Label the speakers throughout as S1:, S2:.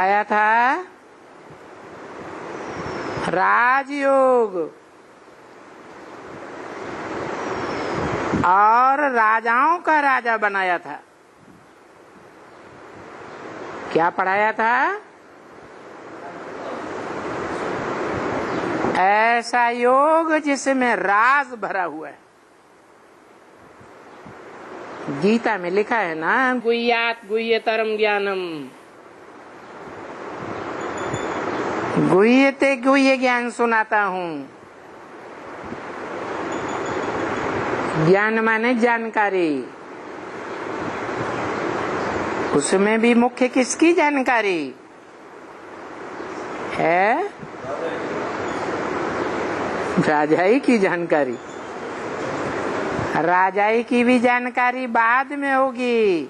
S1: आया था राजयोग और राजाओं का राजा बनाया था। क्या पढ़ाया था? ऐसा योग जिसमें राज भरा हुआ है। गीता में लिखा है ना, गुह्यात गुह्यतरम ज्ञानम, गुह्यते गुह्य ज्ञान सुनाता हूँ। ज्ञान माने जानकारी। उसमें भी मुख्य किसकी जानकारी है? राजाई की जानकारी। राजाई की भी जानकारी बाद में होगी,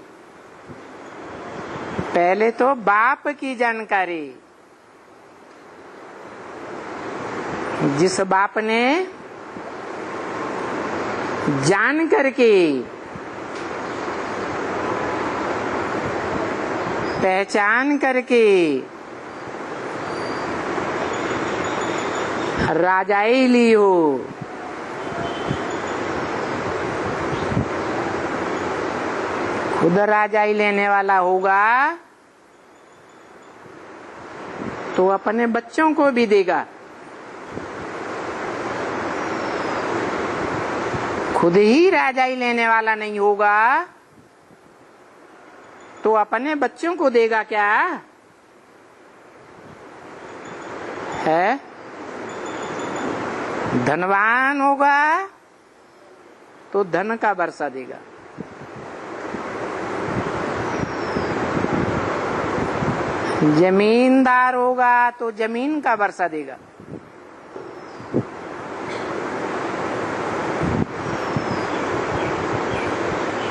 S1: पहले तो बाप की जानकारी। जिस बाप ने जान करके पहचान करके राजाई ली हो, खुद राजाई लेने वाला होगा तो अपने बच्चों को भी देगा। खुद ही राजाई लेने वाला नहीं होगा तो अपने बच्चों को देगा क्या है? धनवान होगा तो धन का वर्षा देगा, जमींदार होगा तो जमीन का वर्षा देगा।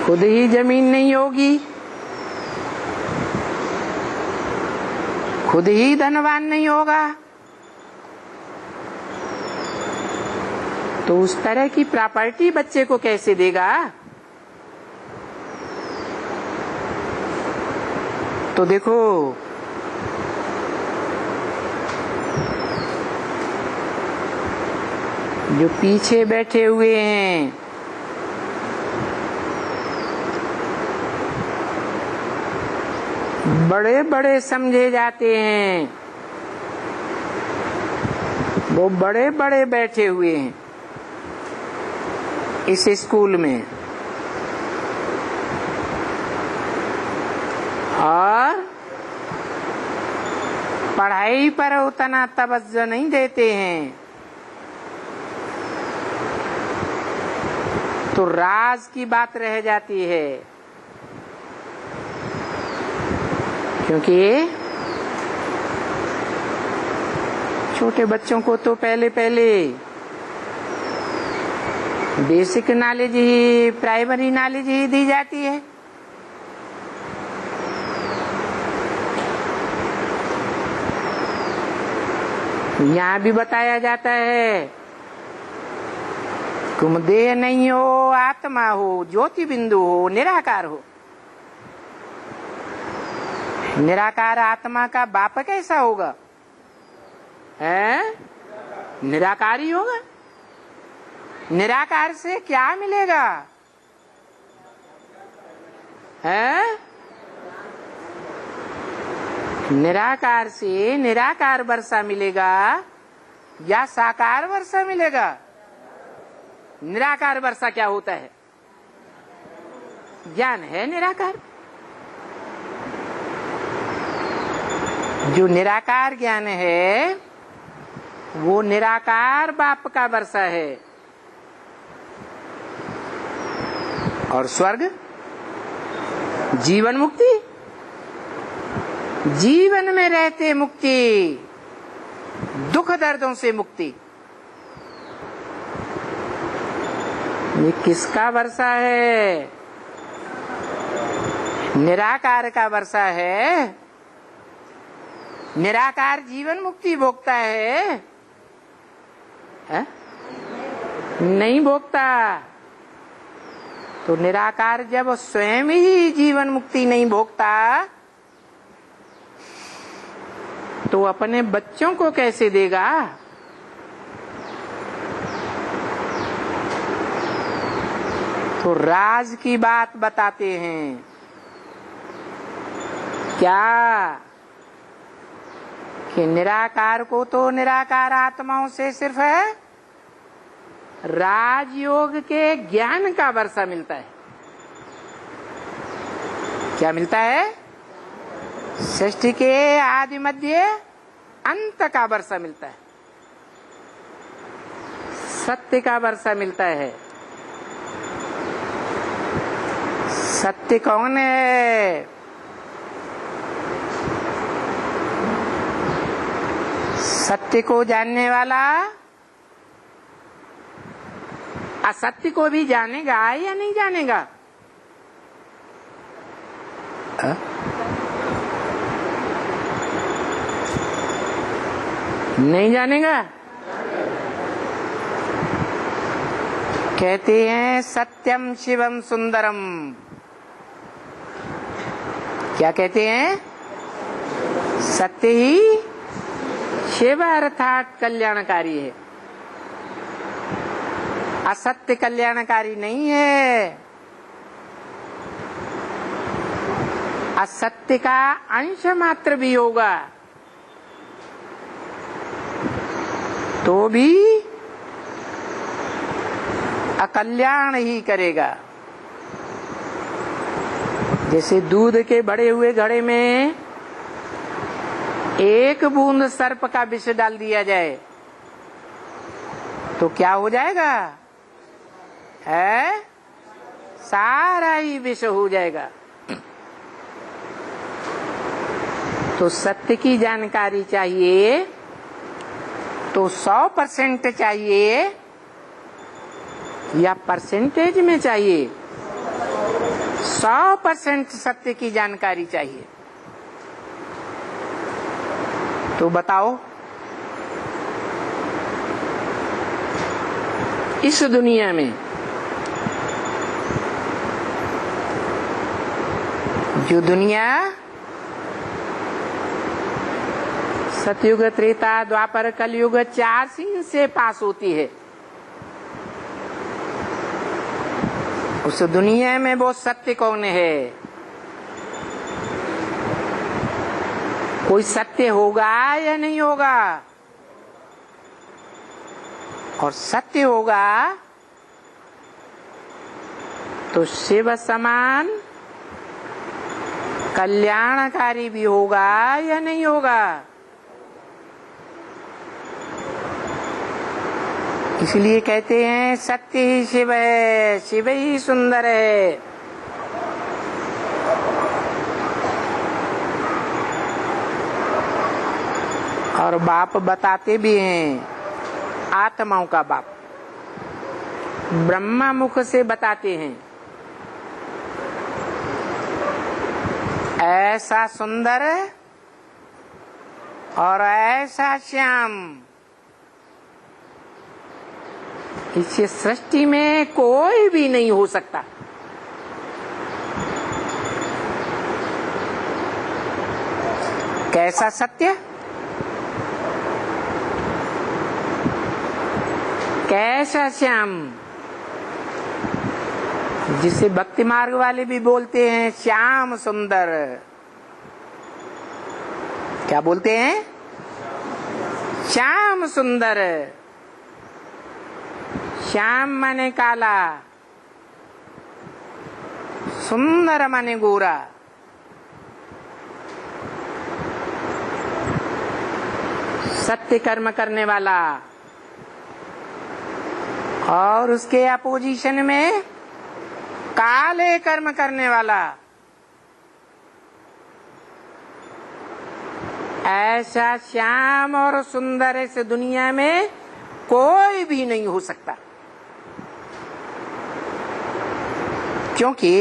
S1: खुद ही जमीन नहीं होगी, खुद ही धनवान नहीं होगा तो उस तरह की प्रॉपर्टी बच्चे को कैसे देगा? तो देखो, जो पीछे बैठे हुए हैं बड़े बड़े समझे जाते हैं, वो बड़े बड़े बैठे हुए हैं इस स्कूल में और पढ़ाई पर उतना तवज्जो नहीं देते हैं, तो राज की बात रह जाती है। क्योंकि छोटे बच्चों को तो पहले बेसिक नॉलेज ही, प्राइमरी नॉलेज ही दी जाती है। यहाँ भी बताया जाता है तुम देह नहीं हो, आत्मा हो, ज्योति बिंदु हो, निराकार हो। निराकार आत्मा का बाप कैसा होगा? है निराकार ही होगा। निराकार से क्या मिलेगा? है निराकार से निराकार वर्षा मिलेगा या साकार वर्षा मिलेगा? निराकार वर्षा क्या होता है? ज्ञान है निराकार। जो निराकार ज्ञान है वो निराकार बाप का वर्षा है। और स्वर्ग जीवन मुक्ति, जीवन में रहते मुक्ति, दुख दर्दों से मुक्ति। ये किसका वर्षा है? निराकार का वर्षा है। निराकार जीवन मुक्ति भोगता है? नहीं भोगता। तो निराकार जब स्वयं ही जीवन मुक्ति नहीं भोगता तो अपने बच्चों को कैसे देगा? तो राज की बात बताते हैं। क्या कि निराकार को तो निराकार आत्माओं से सिर्फ राजयोग के ज्ञान का वर्षा मिलता है। क्या मिलता है? सृष्टि के आदि मध्य अंत का वर्षा मिलता है, सत्य का वर्षा मिलता है। सत्य कौन है? सत्य को जानने वाला असत्य को भी जानेगा या नहीं जानेगा? नहीं जानेगा। कहते हैं सत्यम शिवम सुंदरम। क्या कहते हैं? सत्य ही शिव अर्थात कल्याणकारी है, असत्य कल्याणकारी नहीं है। असत्य का अंश मात्र भी होगा तो भी अकल्याण ही करेगा। जैसे दूध के बढ़े हुए घड़े में एक बूंद सर्प का विष डाल दिया जाए तो क्या हो जाएगा? है सारा ही विष हो जाएगा। तो सत्य की जानकारी चाहिए तो 100% चाहिए या परसेंटेज में चाहिए? 100% सत्य की जानकारी चाहिए। तो बताओ, इस दुनिया में जो दुनिया सतयुग, त्रेता, द्वापर, कलयुग 4 सीन से पास होती है, उस दुनिया में वो सत्य कौन है? कोई सत्य होगा या नहीं होगा? और सत्य होगा तो शिव समान कल्याणकारी भी होगा या नहीं होगा? इसलिए कहते हैं सत्य ही शिव है, शिव ही सुंदर है। और बाप बताते भी हैं, आत्माओं का बाप ब्रह्मा मुख से बताते हैं, ऐसा सुंदर और ऐसा श्याम इस सृष्टि में कोई भी नहीं हो सकता। कैसा सत्य, कैसा श्याम, जिसे भक्ति मार्ग वाले भी बोलते हैं श्याम सुंदर। क्या बोलते हैं? श्याम सुंदर। श्याम माने काला, सुंदर माने गोरा। सत्य कर्म करने वाला और उसके अपोजिशन में काले कर्म करने वाला, ऐसा श्याम और सुंदर इस दुनिया में कोई भी नहीं हो सकता। क्योंकि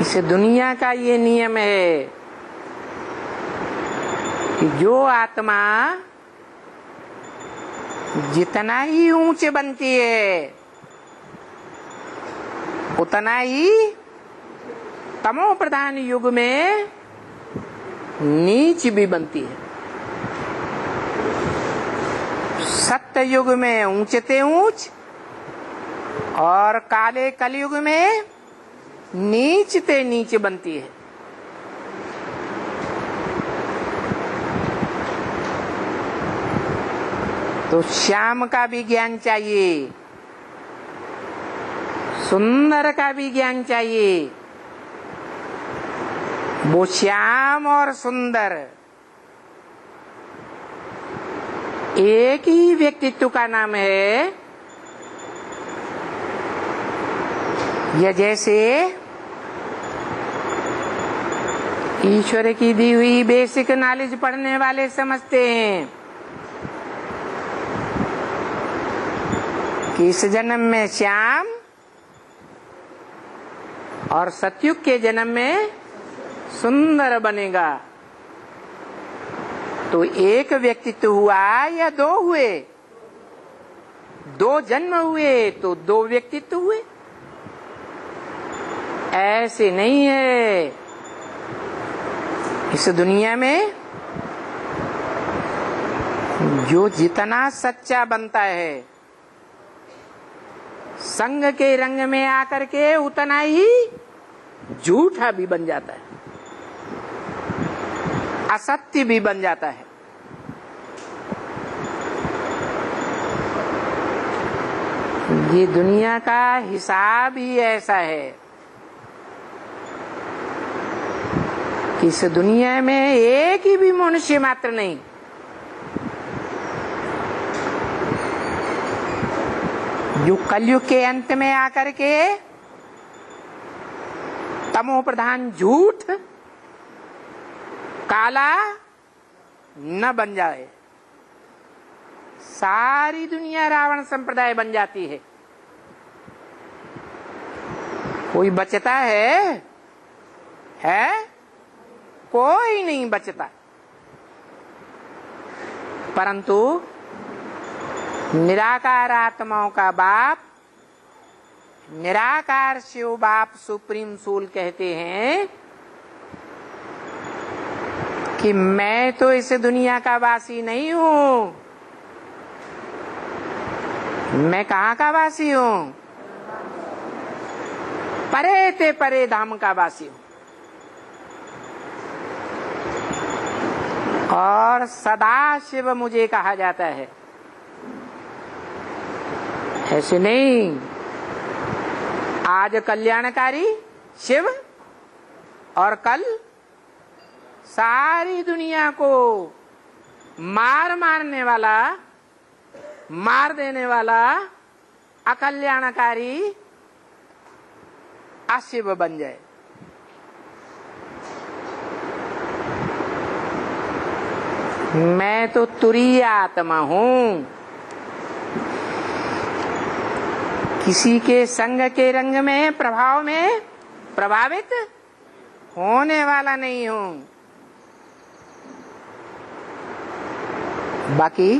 S1: इस दुनिया का ये नियम है कि जो आत्मा जितना ही ऊंचे बनती है उतना ही तमो प्रधान युग में नीच भी बनती है। सत्य युग में ऊंचते ऊंच और काले कलयुग में नीचते नीच बनती है। तो श्याम का भी ज्ञान चाहिए, सुंदर का भी ज्ञान चाहिए। वो श्याम और सुंदर एक ही व्यक्तित्व का नाम है। यह जैसे ईश्वर की दी हुई बेसिक नॉलेज पढ़ने वाले समझते हैं कि इस जन्म में श्याम और सतयुग के जन्म में सुंदर बनेगा। तो एक व्यक्तित्व हुआ या दो हुए? दो जन्म हुए तो दो व्यक्तित्व हुए। ऐसे नहीं है। इस दुनिया में जो जितना सच्चा बनता है संग के रंग में आकर के उतना ही झूठा भी बन जाता है, असत्य भी बन जाता है। ये दुनिया का हिसाब ही ऐसा है कि इस दुनिया में एक ही भी मनुष्य मात्र नहीं, जो कलयुग के अंत में आकर के तमो प्रधान झूठ काला न बन जाए। सारी दुनिया रावण संप्रदाय बन जाती है। कोई बचता है? कोई नहीं बचता। परंतु निराकार आत्माओं का बाप, निराकार शिव बाप सुप्रीम सोल कहते हैं कि मैं तो इस दुनिया का वासी नहीं हूं। मैं कहाँ का वासी हूं? परे ते परे धाम का वासी हूं। और सदा शिव मुझे कहा जाता है। ऐसे नहीं, आज कल्याणकारी शिव और कल सारी दुनिया को मारने वाला, मार देने वाला अकल्याणकारी अशिव बन जाए। मैं तो तुरीय आत्मा हूं, किसी के संग के रंग में प्रभाव में प्रभावित होने वाला नहीं हूं। बाकी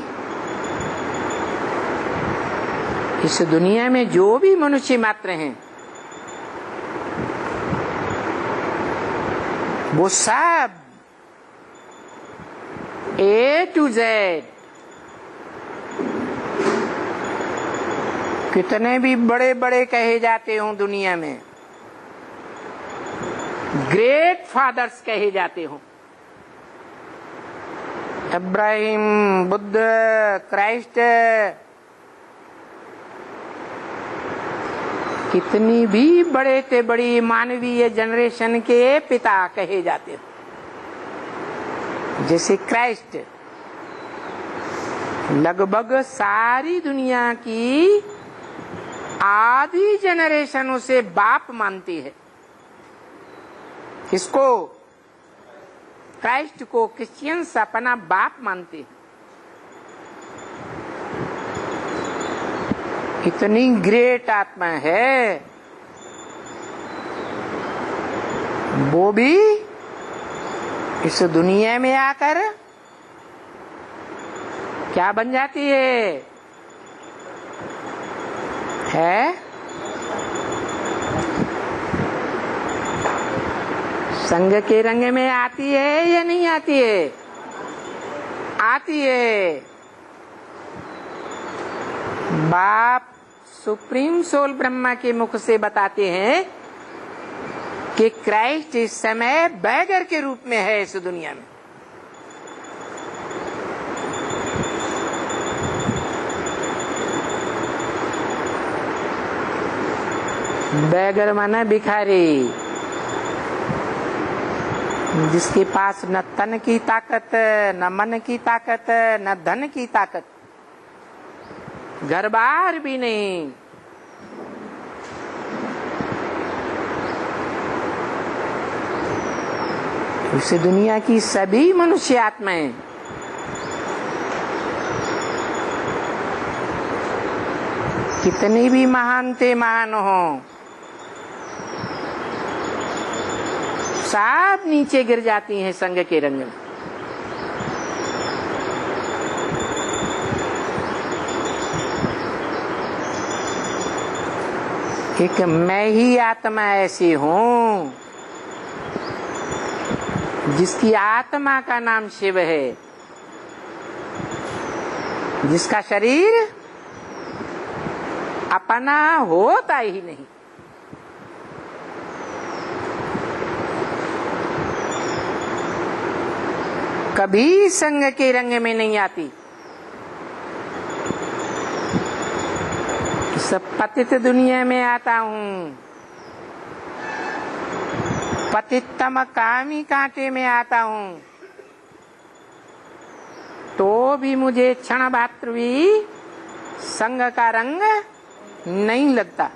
S1: इस दुनिया में जो भी मनुष्य मात्र हैं वो सब A to Z कितने भी बड़े बड़े कहे जाते हों दुनिया में, ग्रेट फादर्स कहे जाते हों, इब्राहिम, बुद्ध, क्राइस्ट, कितनी भी बड़े से बड़ी मानवीय जनरेशन के पिता कहे जाते हैं, जैसे क्राइस्ट लगभग सारी दुनिया की आधी जनरेशन उसे बाप मानती है। किसको? क्राइस्ट को क्रिश्चियंस अपना बाप मानते हैं। इतनी ग्रेट आत्मा है, वो भी इस दुनिया में आकर क्या बन जाती है? संग के रंग में आती है या नहीं आती है? आती है। बाप सुप्रीम सोल ब्रह्मा के मुख से बताते हैं कि क्राइस्ट इस समय बैगर के रूप में है इस दुनिया में। बैगर माना भिखारी, जिसके पास न तन की ताकत, न मन की ताकत, न धन की ताकत, घर बार भी नहीं। इस दुनिया की सभी मनुष्य आत्माएं कितनी भी महान ते महान हो, सब नीचे गिर जाती हैं संग के रंग में। एक मैं ही आत्मा ऐसी हूं जिसकी आत्मा का नाम शिव है, जिसका शरीर अपना होता ही नहीं। कभी संग के रंग में नहीं आती। इस पतित दुनिया में आता हूं, पतितम कामी कांटे में आता हूं, तो भी मुझे क्षण मात्र भी संग का रंग नहीं लगता।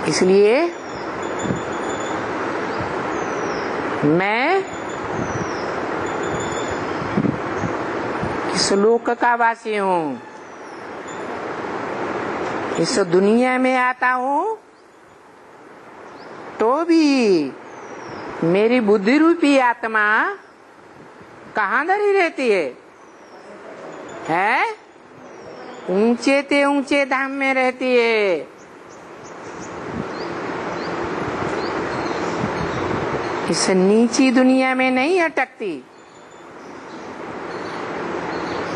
S1: इसलिए मैं इस लोक का वासी हूं, इस दुनिया में आता हूं, तो भी मेरी बुद्धि रूपी आत्मा कहाँ धरी रहती है? ऊंचे ते ऊंचे धाम में रहती है। इस नीची दुनिया में नहीं अटकती।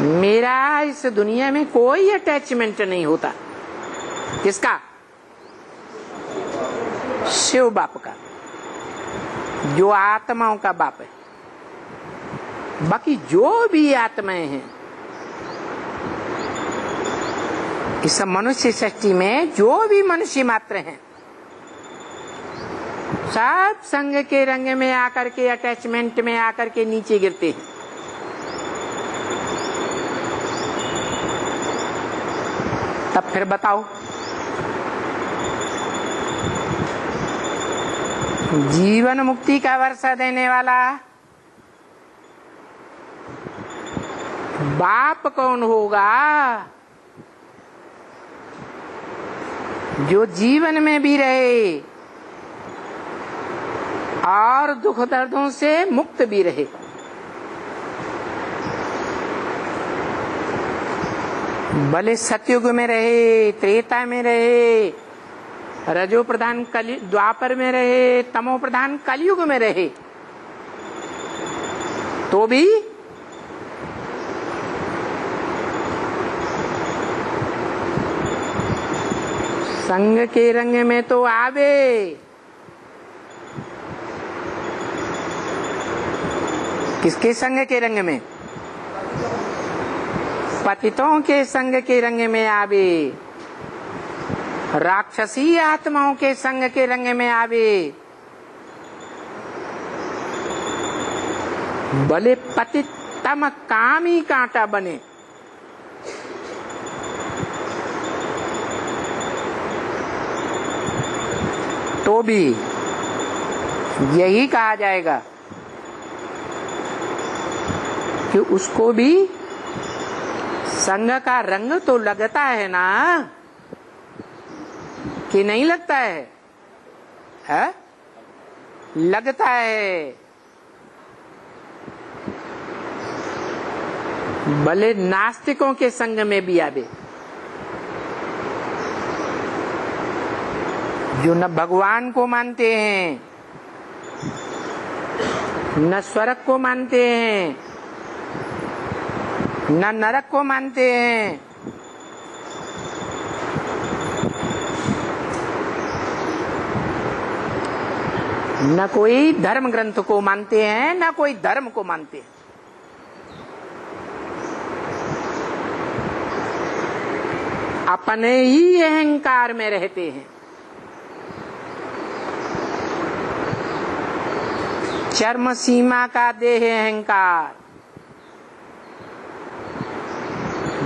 S1: मेरा इस दुनिया में कोई अटैचमेंट नहीं होता। किसका? शिव बाप का, जो आत्माओं का बाप है। बाकी जो भी आत्माएं हैं इस मनुष्य सृष्टि में, जो भी मनुष्य मात्र हैं, सब संग के रंग में आकर के, अटैचमेंट में आकर के नीचे गिरते हैं। तब फिर बताओ, जीवन मुक्ति का वर्षा देने वाला बाप कौन होगा? जो जीवन में भी रहे और दुख दर्दों से मुक्त भी रहे। भले सतयुग में रहे, त्रेता में रहे, रजो प्रधान द्वापर में रहे, तमो प्रधान कलयुग में रहे, तो भी संग के रंग में तो आवे। किसके संग के रंग में? पतितों के संग के रंग में आवे, राक्षसी आत्माओं के संग के रंग में आवे, भले पतितम कामी कांटा बने, तो भी यही कहा जाएगा कि उसको भी संग का रंग तो लगता है ना, कि नहीं लगता है? लगता है। भले नास्तिकों के संग में भी आवे, जो न भगवान को मानते हैं, न स्वर्ग को मानते हैं, न नरक को मानते हैं, न कोई धर्म ग्रंथ को मानते हैं, न कोई धर्म को मानते हैं। अपने ही अहंकार में रहते हैं। चर्म सीमा का देह अहंकार,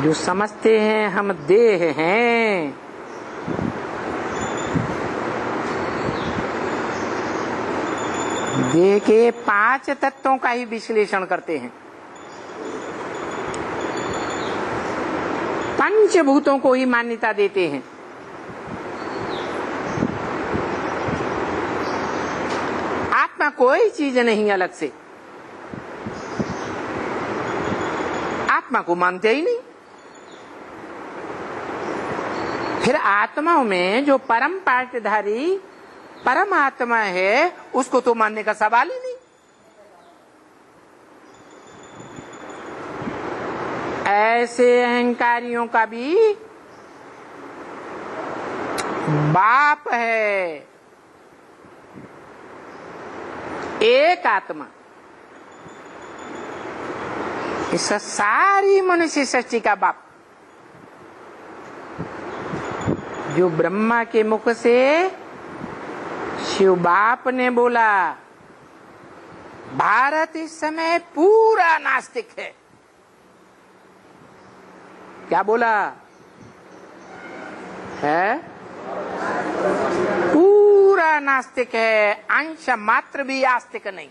S1: जो समझते हैं हम देह हैं, देह के 5 तत्वों का ही विश्लेषण करते हैं, पंचभूतों को ही मान्यता देते हैं। आत्मा कोई चीज नहीं अलग से, आत्मा को मानते ही नहीं। फिर आत्माओं में जो परम पाठधारी परमात्मा है, उसको तो मानने का सवाल ही नहीं। ऐसे अहंकारियों का भी बाप है एक आत्मा। इस सारी मनुष्य सृष्टि का बाप, जो ब्रह्मा के मुख से शिव बाप ने बोला, भारत इस समय पूरा नास्तिक है। क्या बोला है? पूरा नास्तिक है, अंश मात्र भी आस्तिक नहीं।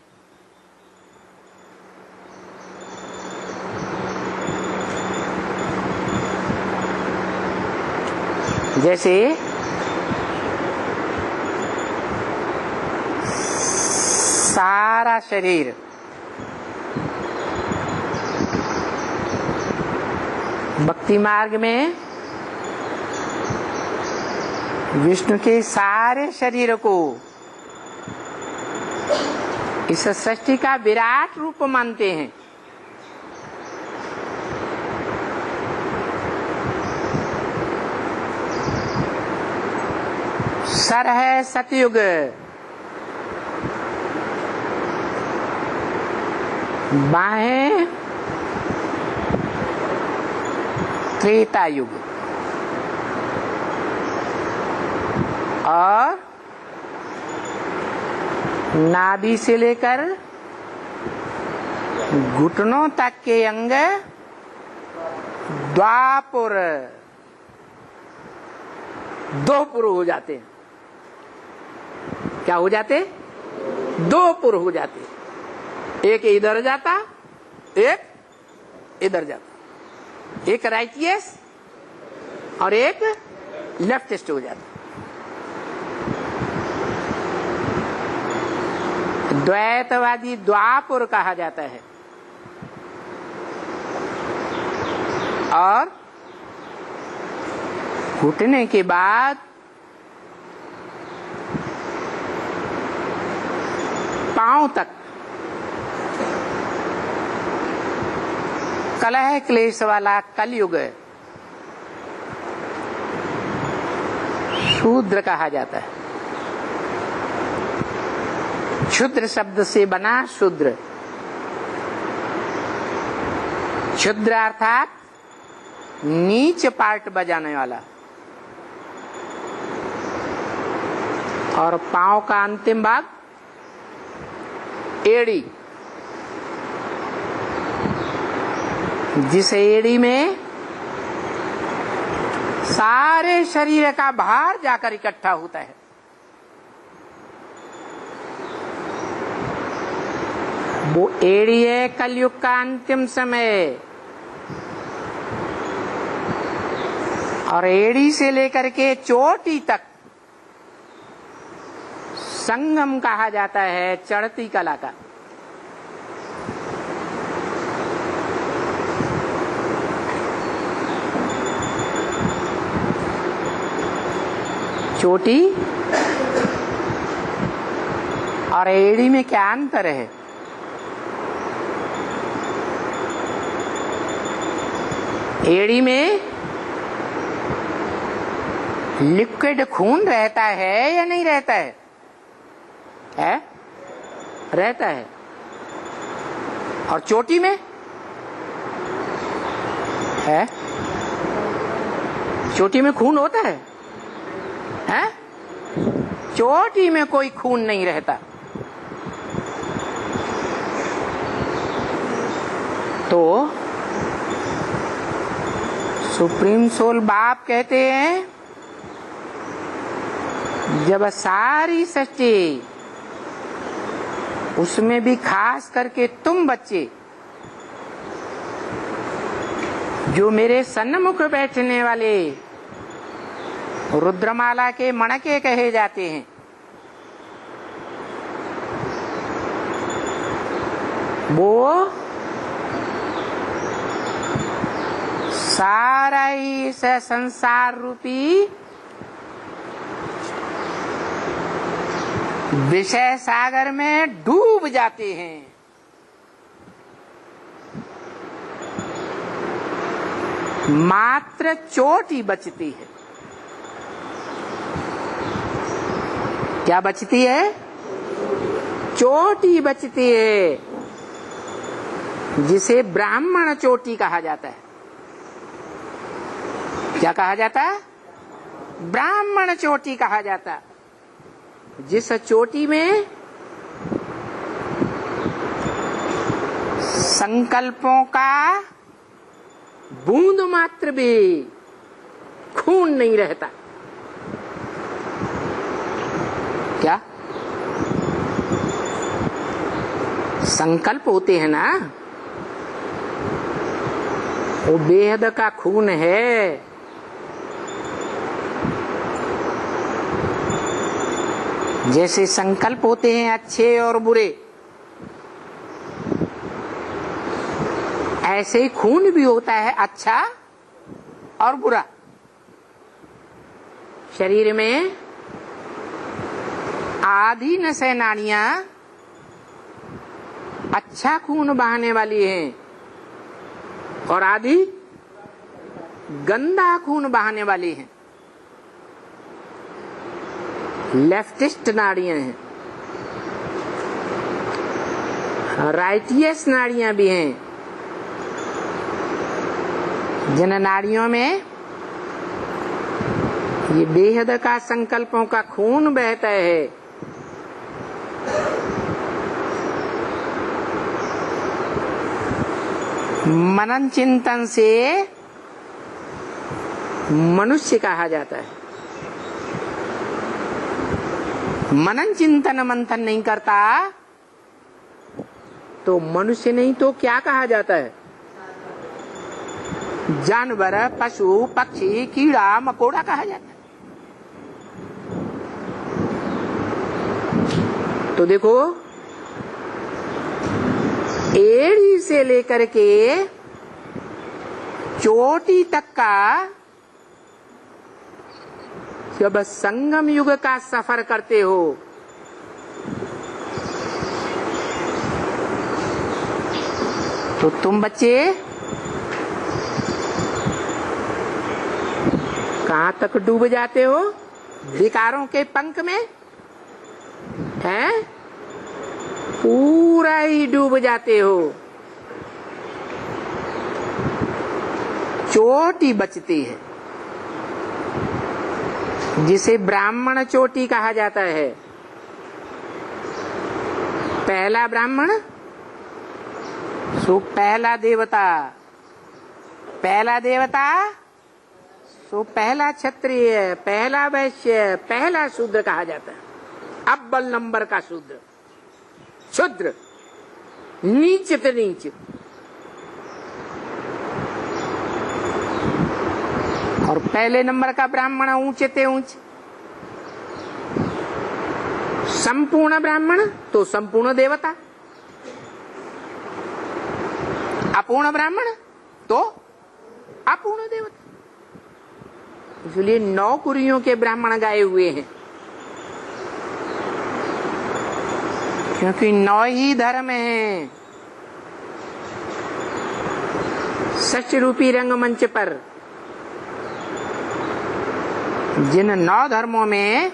S1: जैसे सारा शरीर भक्ति मार्ग में विष्णु के सारे शरीर को इस सृष्टि का विराट रूप मानते हैं। सर है सतयुग, बाहें त्रेता युग, और नाभि से लेकर घुटनों तक के अंग द्वापर, 2 पुर हो जाते हैं। क्या हो जाते? 2 पुर हो जाते। एक इधर जाता, एक इधर जाता, एक राइटियस और एक लेफ्टिस्ट हो जाता। द्वैतवादी द्वापुर कहा जाता है। और घुटने के बाद पांव तक कलह क्लेश वाला कलयुग शूद्र कहा जाता है। क्षुद्र शब्द से बना शूद्र। क्षुद्र अर्थात नीच पार्ट बजाने वाला। और पांव का अंतिम भाग एड़ी, जिस एड़ी में सारे शरीर का भार जाकर इकट्ठा होता है। वो एड़ी है कलयुग का अंतिम समय। और एड़ी से लेकर के चोटी तक संगम कहा जाता है चढ़ती कला का। चोटी और एड़ी में क्या अंतर है? एड़ी में लिक्विड खून रहता है या नहीं रहता है? रहता है। और चोटी में है? चोटी में खून होता है? चोटी में कोई खून नहीं रहता। तो सुप्रीम सोल बाप कहते हैं, जब सारी सृष्टि, उसमें भी खास करके तुम बच्चे जो मेरे सन्मुख बैठने वाले रुद्रमाला के मणके कहे जाते हैं, वो सारा ही इस संसार रूपी विषय सागर में डूब जाते हैं। मात्र चोटी बचती है। क्या बचती है? चोटी बचती है, जिसे ब्राह्मण चोटी कहा जाता है। क्या कहा जाता है? ब्राह्मण चोटी कहा जाता है। जिस चोटी में संकल्पों का बूंद मात्र भी खून नहीं रहता। क्या संकल्प होते हैं ना, वो बेहद का खून है। जैसे संकल्प होते हैं अच्छे और बुरे, ऐसे ही खून भी होता है अच्छा और बुरा। शरीर में आधी नसें नाड़ियां अच्छा खून बहाने वाली हैं और आधी गंदा खून बहाने वाली हैं। लेफ्टिस्ट नाड़ियां हैं, राइटियस नाड़ियां भी हैं, जिन नाड़ियों में ये बेहद का संकल्पों का खून बहता है। मनन चिंतन से मनुष्य कहा जाता है। मनन चिंतन मंथन नहीं करता तो मनुष्य नहीं तो क्या कहा जाता है? जानवर, पशु, पक्षी, कीड़ा मकोड़ा कहा जाता है। तो देखो, एड़ी से लेकर के चोटी तक का जब संगम युग का सफर करते हो तो तुम बच्चे कहां तक डूब जाते हो? विकारों के पंख में हैं? पूरा ही डूब जाते हो। चोटी बचती है, जिसे ब्राह्मण चोटी कहा जाता है। पहला ब्राह्मण सो पहला देवता, पहला देवता सो पहला क्षत्रिय, पहला वैश्य, पहला शूद्र कहा जाता है। अव्वल नंबर का शूद्र, शूद्र नीच ते नीच। और पहले नंबर का ब्राह्मण ऊंचे ते ऊंचे। संपूर्ण ब्राह्मण तो संपूर्ण देवता, अपूर्ण ब्राह्मण तो अपूर्ण देवता। इसलिए 9 कुरियों के ब्राह्मण गाए हुए हैं। क्योंकि 9 ही धर्म हैं षष्ठ रूपी रंगमंच पर। जिन 9 धर्मों में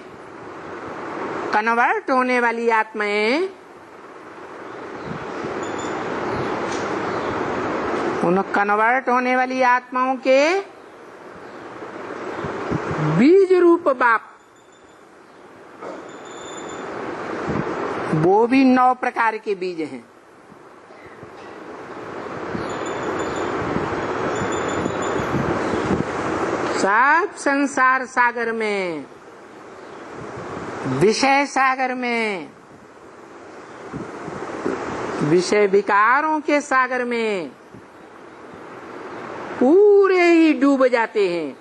S1: कन्वर्ट होने वाली आत्माएं उन कन्वर्ट होने वाली आत्माओं के बीज रूप बाप वो भी 9 प्रकार के बीज हैं। सब संसार सागर में, विषय सागर में, विषय विकारों के सागर में पूरे ही डूब जाते हैं।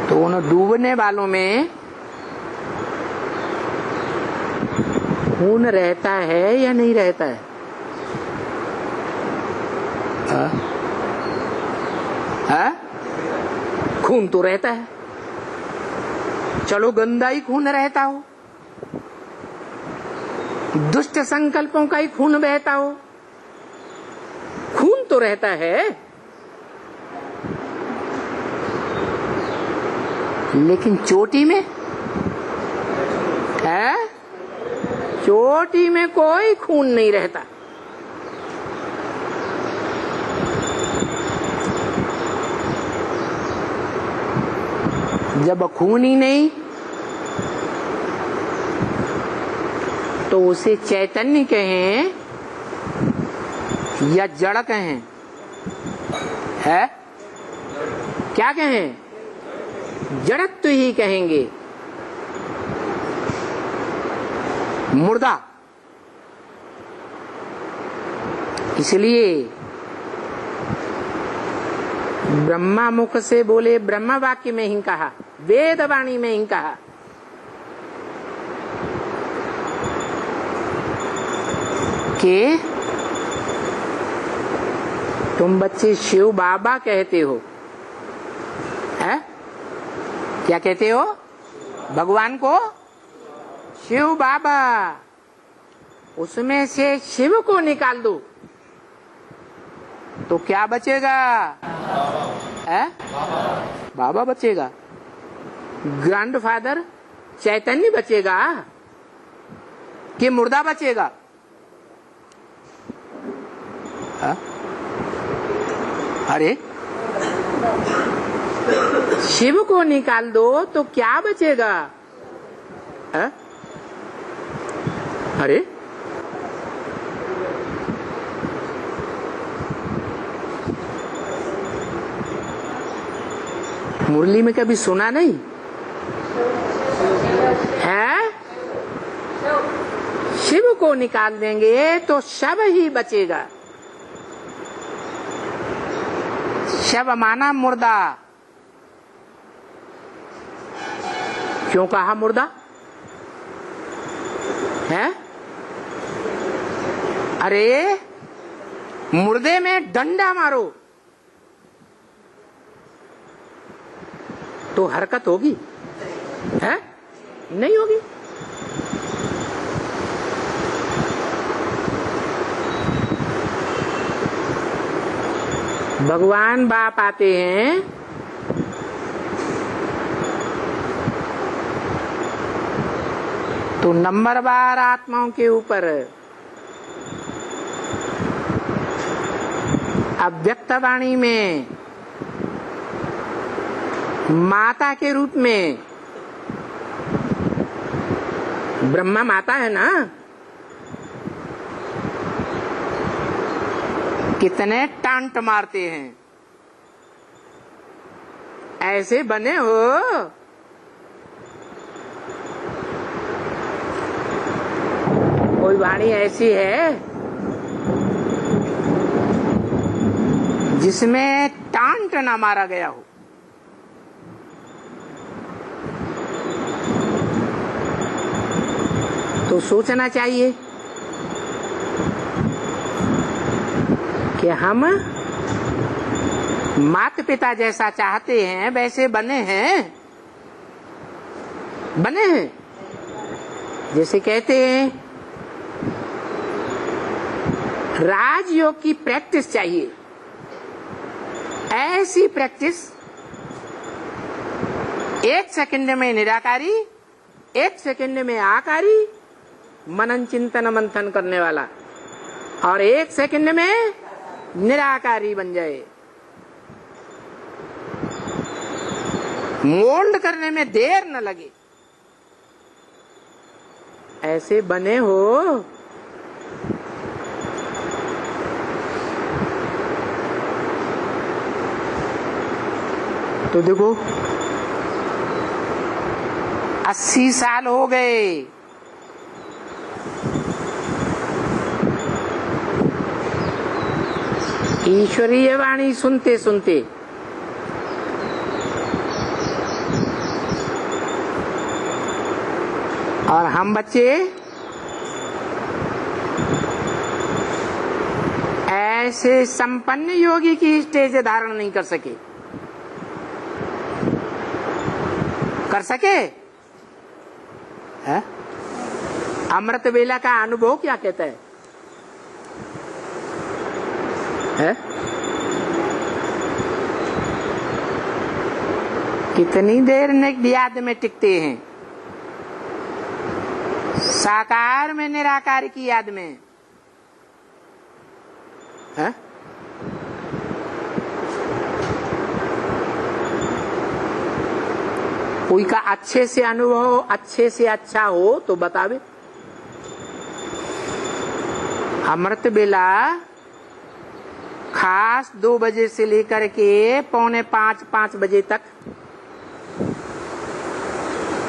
S1: तो उन डूबने वालों में खून रहता है या नहीं रहता है? खून तो रहता है। चलो गंदा ही खून रहता हो, दुष्ट संकल्पों का ही खून बहता हो, खून तो रहता है। लेकिन चोटी में है, चोटी में कोई खून नहीं रहता। जब खून ही नहीं तो उसे चैतन्य कहें या जड़ कहें? है क्या कहें? जड़त्व ही कहेंगे, मुर्दा। इसलिए ब्रह्मा मुख से बोले, ब्रह्म वाक्य में ही कहा, वेद वाणी में ही कहा कि तुम बच्चे शिव बाबा कहते हो। है क्या कहते हो? भगवान को शिव बाबा। उसमें से शिव को निकाल दो तो क्या बचेगा? है बाबा बचेगा। ग्रैंडफादर चैतन्य बचेगा कि मुर्दा बचेगा? है? अरे शिव को निकाल दो तो क्या बचेगा? है? अरे मुरली में कभी सुना नहीं है? शिव को निकाल देंगे तो शव ही बचेगा। शव माना मुर्दा। क्यों कहा मुर्दा? है? अरे मुर्दे में डंडा मारो तो हरकत होगी? है? नहीं होगी। भगवान बाप आते हैं तो नंबरवार आत्माओं के ऊपर अव्यक्त वाणी में माता के रूप में, ब्रह्मा माता है ना, कितने टांट मारते हैं। ऐसे बने हो कोई वाणी ऐसी है जिसमें टांट ना मारा गया हो? तो सोचना चाहिए कि हम माता पिता जैसा चाहते हैं वैसे बने हैं बने हैं। जैसे कहते हैं राजयोग की प्रैक्टिस चाहिए, ऐसी प्रैक्टिस 1 सेकंड में निराकारी, 1 सेकंड में आकारी, मनन चिंतन मंथन करने वाला, और 1 सेकंड में निराकारी बन जाए। मोल्ड करने में देर न लगे, ऐसे बने हो। तो देखो 80 साल हो गए, ईश्वरीय वाणी सुनते सुनते। और हम बच्चे ऐसे संपन्न योगी की स्टेज धारण नहीं कर सके। कर सके? है? अमृत वेला का अनुभव क्या कहता है? है? कितनी देर याद में टिकते हैं? साकार में निराकार की याद में। है? कोई का अच्छे से अनुभव अच्छे से अच्छा हो तो बतावे। अमृत बेला खास 2 बजे से लेकर के 4:45-5 बजे तक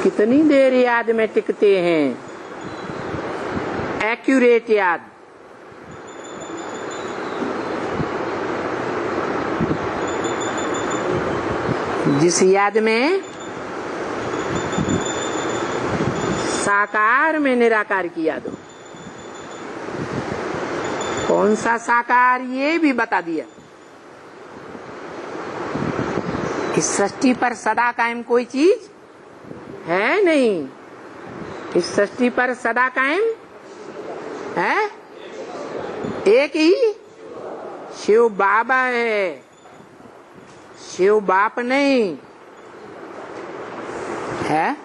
S1: कितनी देर याद में टिकते हैं? एक्यूरेट याद। जिस याद में साकार में निराकार की याद हो। कौन सा साकार ये भी बता दिया। इस सृष्टि पर सदा कायम कोई चीज है नहीं। इस सृष्टि पर सदा कायम है एक ही शिव बाबा है, शिव बाप नहीं है,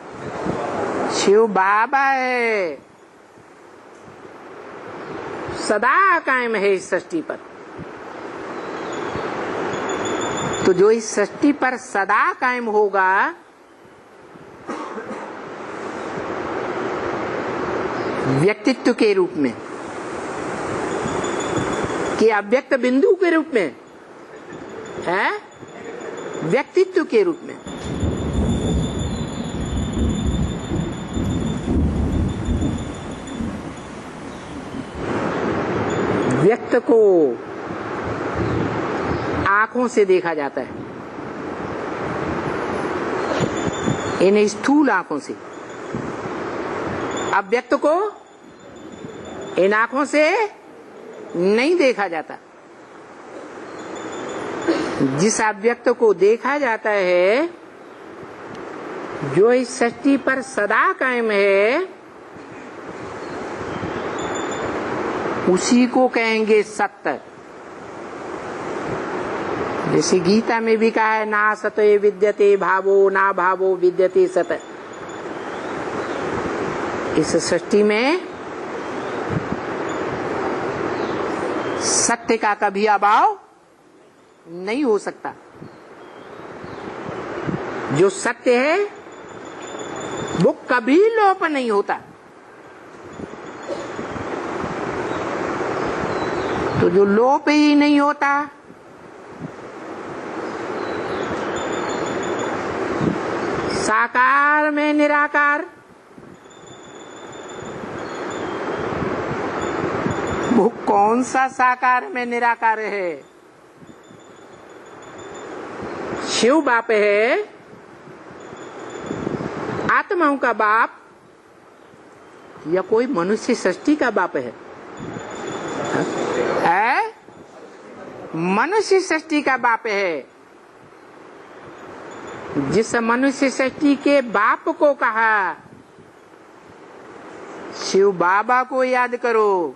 S1: शिव बाबा है। सदा कायम है इस सृष्टि पर। तो जो इस सृष्टि पर सदा कायम होगा व्यक्तित्व के रूप में कि अव्यक्त बिंदु के रूप में है, व्यक्तित्व के रूप में। व्यक्त को आंखों से देखा जाता है, इन स्थूल आंखों से। अव्यक्त को इन आंखों से नहीं देखा जाता। जिस अव्यक्त को देखा जाता है, जो इस सृष्टि पर सदा कायम है, उसी को कहेंगे सत्य। जैसे गीता में भी कहा है, ना सत्य विद्यते भावो, ना भावो विद्यते सत्य। इस सृष्टि में सत्य का कभी अभाव नहीं हो सकता। जो सत्य है वो कभी लोप नहीं होता। तो जो लोप ही नहीं होता, साकार में निराकार, वो कौन सा साकार में निराकार है? शिव बाप है, आत्माओं का बाप, या कोई मनुष्य सृष्टि का बाप है? मनुष्य सृष्टि का बाप है। जिस मनुष्य सृष्टि के बाप को कहा शिव बाबा को याद करो,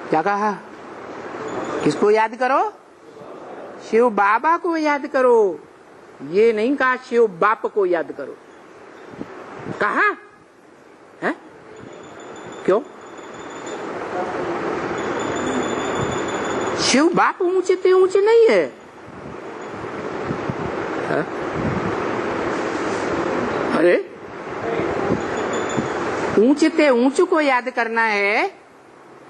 S1: क्या कहा? किसको याद करो? शिव बाबा को याद करो। ये नहीं कहा शिव बाप को याद करो। कहा है? क्यों? शिव बाप ऊंचे ते ऊंचे नहीं है, है? अरे ऊंचे ते ऊंचे को याद करना है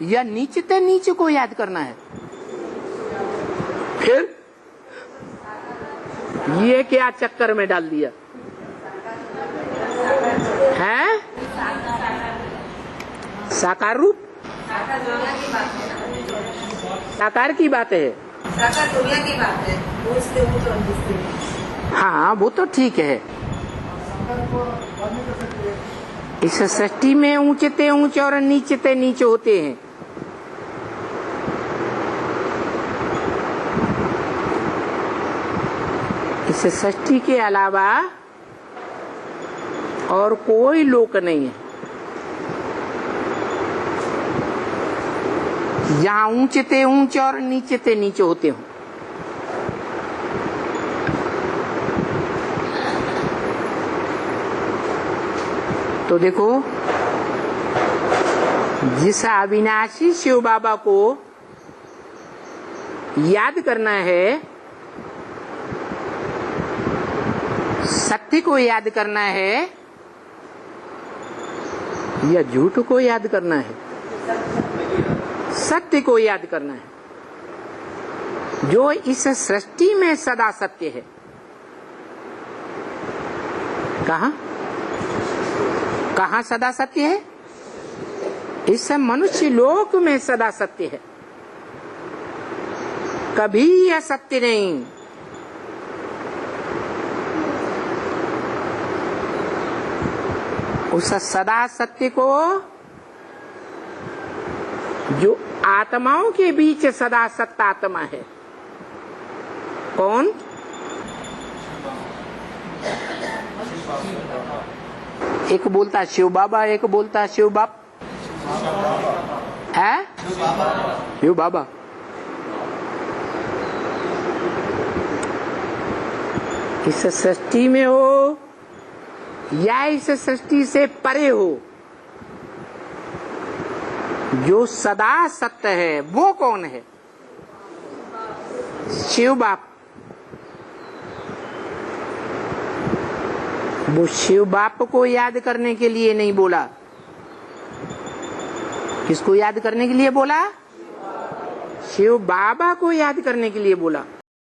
S1: या नीचे ते नीचे को याद करना है? फिर ये क्या चक्कर में डाल दिया है? साकार रूप, साकार की बात है,
S2: साकार दुनिया की बात है।
S1: हाँ वो तो ठीक है। इस सृष्टि में ऊंचे ते ऊंचे और नीचे ते नीचे होते हैं। इस सृष्टि के अलावा और कोई लोक नहीं है जहां ऊंचे ते ऊंचे और नीचे ते नीचे होते हो। तो देखो, जिस अविनाशी शिव बाबा को याद करना है, सत्य को याद करना है या झूठ को याद करना है? सत्य को याद करना है, जो इस सृष्टि में सदा सत्य है। कहाँ कहाँ सदा सत्य है? इस मनुष्य लोक में सदा सत्य है, कभी असत्य नहीं। उस सदा सत्य को जो आत्माओं के बीच सदा सत्य आत्मा है, कौन? एक बोलता शिव बाबा, एक बोलता शिव बाप है। शिव बाबा इस सृष्टि में हो या इस सृष्टि से परे हो, जो सदा सत्य है वो कौन है? शिव बाप। वो शिव बाप को याद करने के लिए नहीं बोला। किसको याद करने के लिए बोला? शिव बाबा को याद करने के लिए बोला।